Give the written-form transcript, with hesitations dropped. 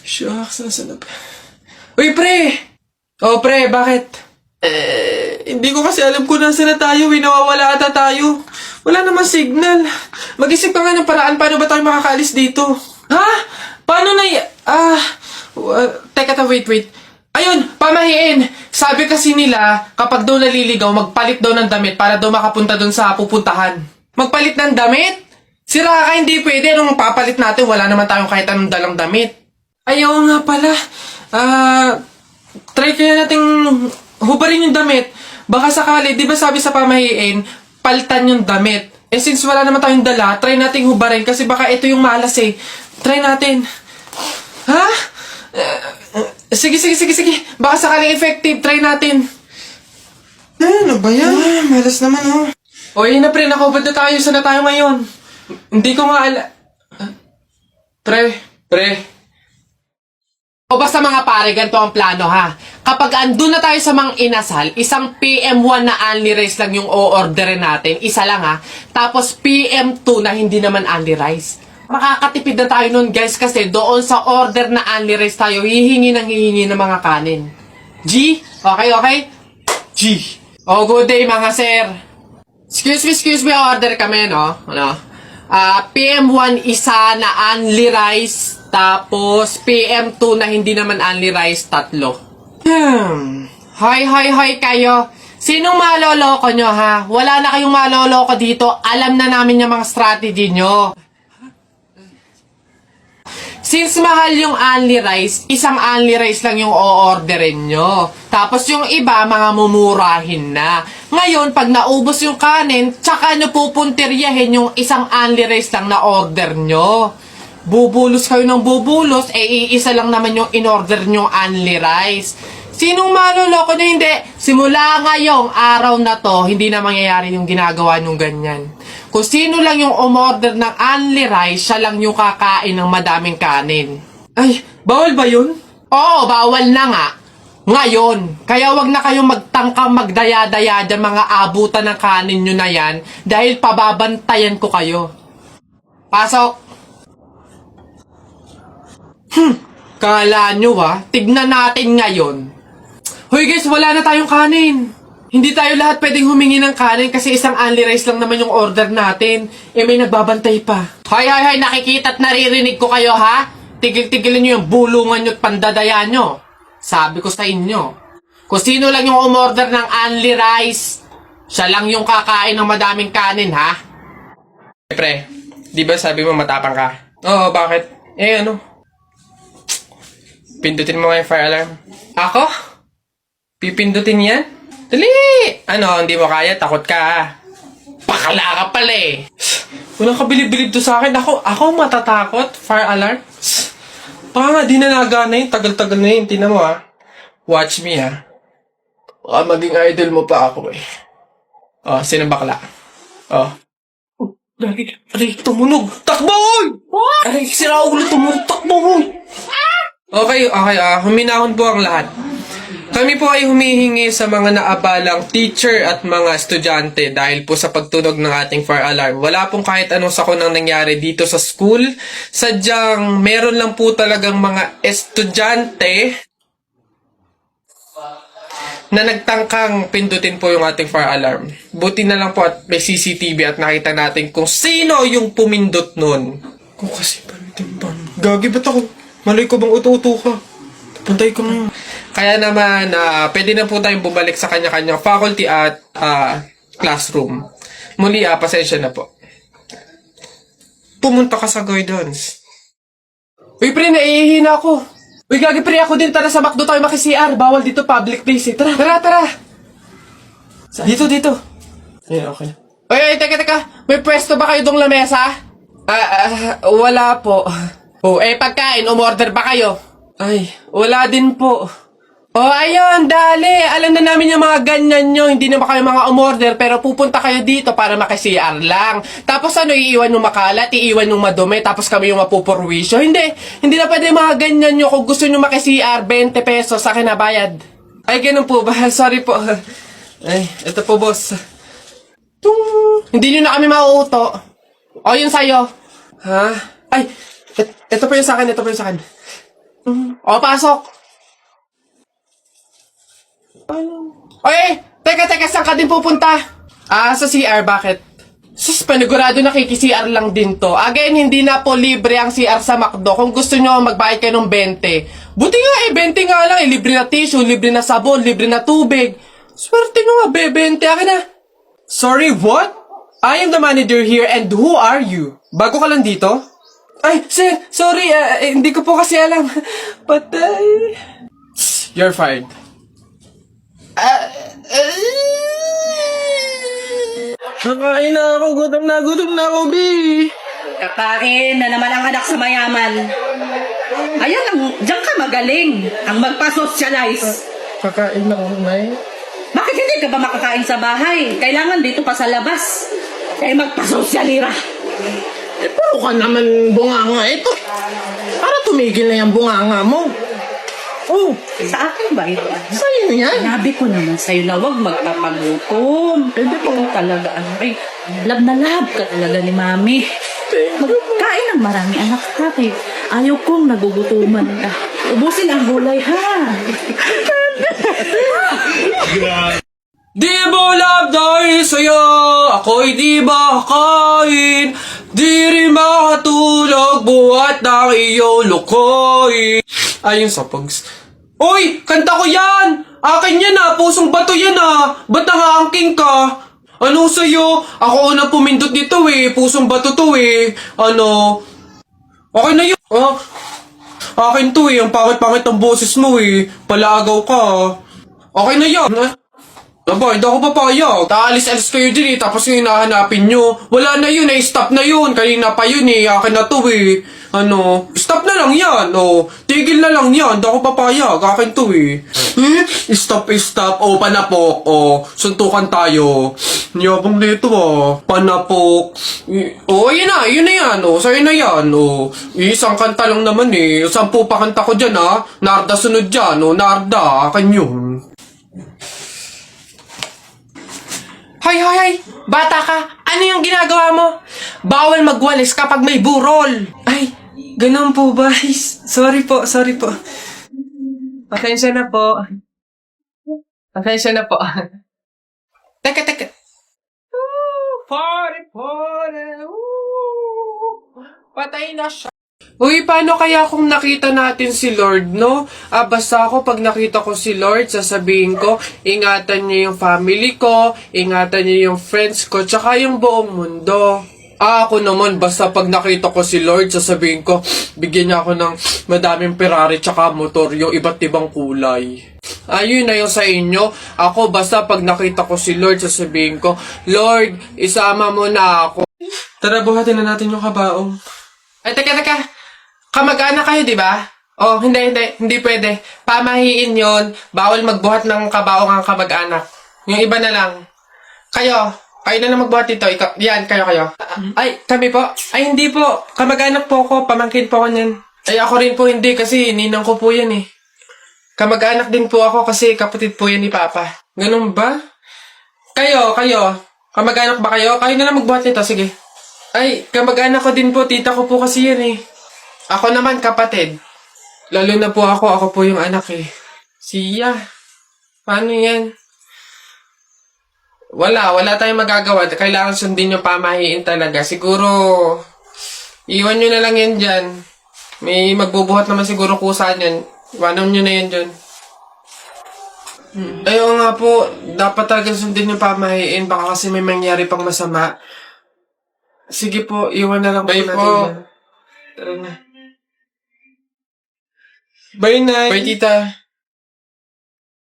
Shucks, nasa na ba? Uy, pre! Oh, pre, bakit? Hindi ko kasi alam kung nasa na tayo. Nawawala ata tayo. Wala namang signal. Mag-isip ka nga ng paraan paano ba tayo makakaalis dito. Ha? Paano na teka, wait. Ayun, pamahiin. Sabi kasi nila, kapag daw naliligaw, magpalit daw ng damit para daw makapunta doon sa pupuntahan. Magpalit ng damit? Sira ka, hindi pwede. Anong papalit natin? Wala naman tayong kahit anong dalang damit. Ayaw nga pala. Try kaya nating hubarin yung damit. Baka sakali, di ba sabi sa pamahiin, palitan yung damit. Since wala naman tayong dala, try nating hubarin kasi baka ito yung malas eh. Try natin. Ha? Sige. Baka sakaling effective, try natin. Ano ba yan? Malas naman oh. O yun na pre, nakahubad na tayo. Saan na tayo ngayon? Hindi ko nga Pre. O basta mga pare, ganito ang plano ha. Kapag andun na tayo sa mga inasal, isang PM1 na only rice lang yung o-orderin natin. Isa lang ha. Tapos PM2 na hindi naman only rice. Makakatipid na tayo nun guys kasi doon sa order na only rice tayo, hihingi ng mga kanin. G? Okay? G. Oh, good day mga sir. Excuse me, order kami no? PM1 isa na only rice. Tapos, PM2 na hindi naman only rice, 3. Hoy kayo. Sinong maloloko nyo, ha? Wala na kayong maloloko dito. Alam na namin yung mga strategy nyo. Since mahal yung only rice, isang only rice lang yung o-orderin nyo. Tapos yung iba, mga mumurahin na. Ngayon, pag naubos yung kanin, tsaka nyo pupuntiryahin yung isang only rice lang na order nyo. Bubulos kayo ng bubulos, iisa lang naman yung in-order nyo only rice. Sinong maloloko nyo? Hindi. Simula ngayong araw na to, hindi na mangyayari yung ginagawa nyo ganyan. Kung sino lang yung umorder ng only rice, siya lang yung kakain ng madaming kanin. Ay, bawal ba yun? Oo, bawal na nga. Ngayon, kaya wag na kayong magtangkang magdaya-daya dyan mga abutan ng kanin nyo na yan dahil pababantayan ko kayo. Pasok! Kala nyo tignan natin ngayon. Hoy guys, wala na tayong kanin. Hindi tayo lahat pwedeng humingi ng kanin kasi isang only rice lang naman yung order natin. May nagbabantay pa. Hoy, nakikita at naririnig ko kayo ha? Tigil-tigilin nyo yung bulungan nyo at pandadaya nyo. Sabi ko sa inyo, kung sino lang yung umorder ng only rice, siya lang yung kakain ng madaming kanin ha? Pre, di ba sabi mo matapang ka? Oo, bakit? Pindutin mo nga yung fire alarm. Ako? Pipindutin yan? Dali! Hindi mo kaya? Takot ka. Pakala ka pala eh. Walang kabilib-bilib to sa akin. Ako matatakot? Fire alarm? Baka nga di na nagana yun. Tagal-tagal na yun. Tingnan mo Watch me Baka maging idol mo pa ako eh. Sino bakla? Aray, tumunog! Takbo! What? Aray, sira ulo tumunog! Takbo! Okay, huminahon po ang lahat. Kami po ay humihingi sa mga naabalang teacher at mga estudyante dahil po sa pagtunog ng ating fire alarm. Wala pong kahit anong sakunang nangyari dito sa school. Sadyang meron lang po talagang mga estudyante na nagtangkang pindutin po yung ating fire alarm. Buti na lang po at may CCTV at nakita natin kung sino yung pumindot nun. Kung kasi Gagi, ba't ako? Malay ko bang uto-uto ka? Puntay ko na yun. Kaya naman, pwede na po tayong bumalik sa kanya-kanyang faculty at classroom. Muli, pasensya na po. Pumunta ka sa guidance. Uy, pre, naiihina ako. Uy, gagi, pre, ako din. Tara sa McDo tayo maki-CR. Bawal dito, public place eh. Tara. Dito. Ayan, okay. Uy, teka. May pwesto ba kayo dong lamesa? Wala po. Pagkain, umorder ba kayo? Ay, wala din po. Ayun, dali. Alam na namin yung mga ganyan nyo. Hindi na ba kayo mga umorder, pero pupunta kayo dito para maki-CR lang. Tapos iiwan yung makalat, iiwan yung madumi, tapos kami yung mapupurwisyo. Hindi na pwede mga ganyan nyo. Kung gusto nyo maki-CR, 20 pesos, sa akin na bayad. Ay, ganun po ba? Sorry po. Ay, ito po, boss. Hindi nyo na kami mauuto. Yun sa'yo. Ha? Ay, ito po yung sa akin. O, pasok. Oy, teka, saan ka din pupunta? Sa CR, bakit? Sus, panigurado nakiki-CR lang din to. Again, hindi na po libre ang CR sa McDo. Kung gusto nyo, magbayad kayo ng 20. Buti nga 20 nga lang. Libre na tissue, libre na sabon, libre na tubig. Swerte nyo nga, 20. Akin na. Sorry, what? I am the manager here and who are you? Bago ka lang dito? Ay, sir, sorry, hindi ko po kasi alam. Patay. You're fired. Nakain na ako, gutom na ako, B. Kakain na naman ang anak sa mayaman. Ayan, diyan ka magaling. Ang magpa-socialize. Kakain na ako, Nay. Bakit hindi ka ba makakain sa bahay? Kailangan dito pa sa labas. Kaya magpa-sosyalira. Puro ka naman bunganga ito. Para tumigil na yung bunganga mo. Oh, Sa akin ba ito? sa'yo yan. Sinabi ko naman sa'yo na huwag magpapagutom. Pwede po talaga, ay, love na love ka talaga ni Mami. Magkain ng marami, anak ha. Ayaw kong nagugutuman ka. Ubusin ang gulay, ha? Di mo love dahil sa'yo, ako'y di makakain. Di rin makatulog, buhat ng iyong lukoy. Ayun sa pags. Uy! Kanta ko yan! Akin yan pusong bato yan ba't nakaangking ka? Ano sa'yo? Ako unang pumindot nito pusong bato to Ano? Okay na yun. Akin to ang pangit-pangit ang boses mo Palaagaw ka Okay na yan. Aba, hindi ako papayag. Taalis-alis kayo din tapos yung hinahanapin nyo. Wala na yun stop na yun. Kanina pa yun akin na to Ano, stop na lang yan, tigil na lang yan, hindi ako papayag, akin to Stop, panapok, suntukan tayo. Yabang dito panapok. Yun na yan, sa'yo na yan, isang kanta lang naman 10 pa kanta ko dyan Narda sunod dyan, Narda, akin yun. Hoy! Bata ka! Ano yung ginagawa mo? Bawal magwalis kapag may burol! Ay, ganun po ba? Sorry po. Pasensya na po. Teka. Party. Patay na siya. Uy, paano kaya kung nakita natin si Lord, no? Basta ako pag nakita ko si Lord, sasabihin ko, ingatan niyo yung family ko, ingatan niyo yung friends ko, tsaka yung buong mundo. Ako naman, basta pag nakita ko si Lord, sasabihin ko, bigyan niya ako ng madaming Ferrari tsaka motor, yung iba't ibang kulay. Ayun na yung sa inyo. Ako, basta pag nakita ko si Lord, sasabihin ko, Lord, isama mo na ako. Tara, buhatin na natin yung kabaong. Ay, teka. Kamag-anak kayo, di ba? Hindi pwede. Pamahiin yon. Bawal magbuhat ng kabaong ang kamag-anak. Yung iba na lang. Kayo na lang magbuhat dito. Yan, kayo. Ay, kami po? Ay, hindi po. Kamag-anak po ako. Pamangkin po ako niyan. Ay, ako rin po hindi kasi ninang ko po yan Kamag-anak din po ako kasi kapatid po yan ni Papa. Ganun ba? Kayo. Kamag-anak ba kayo? Kayo na lang magbuhat nito, sige. Ay, kamag-anak ko din po. Tita ko po kasi yan Ako naman, kapatid. Lalo na po ako po yung anak Siya. Paano yan? Wala tayong magagawa. Kailangan sundin yung pamahiin talaga. Siguro, iwan nyo na lang yan dyan. May magbubuhat naman siguro kusa yan. Iwanan nyo na yan dyan. Ayaw nga po, dapat talaga sundin yung pamahiin. Baka kasi may mangyari pang masama. Sige po, iwan na lang Bye po natin po. yan. Tara na. Bye, Nay. Bye, tita.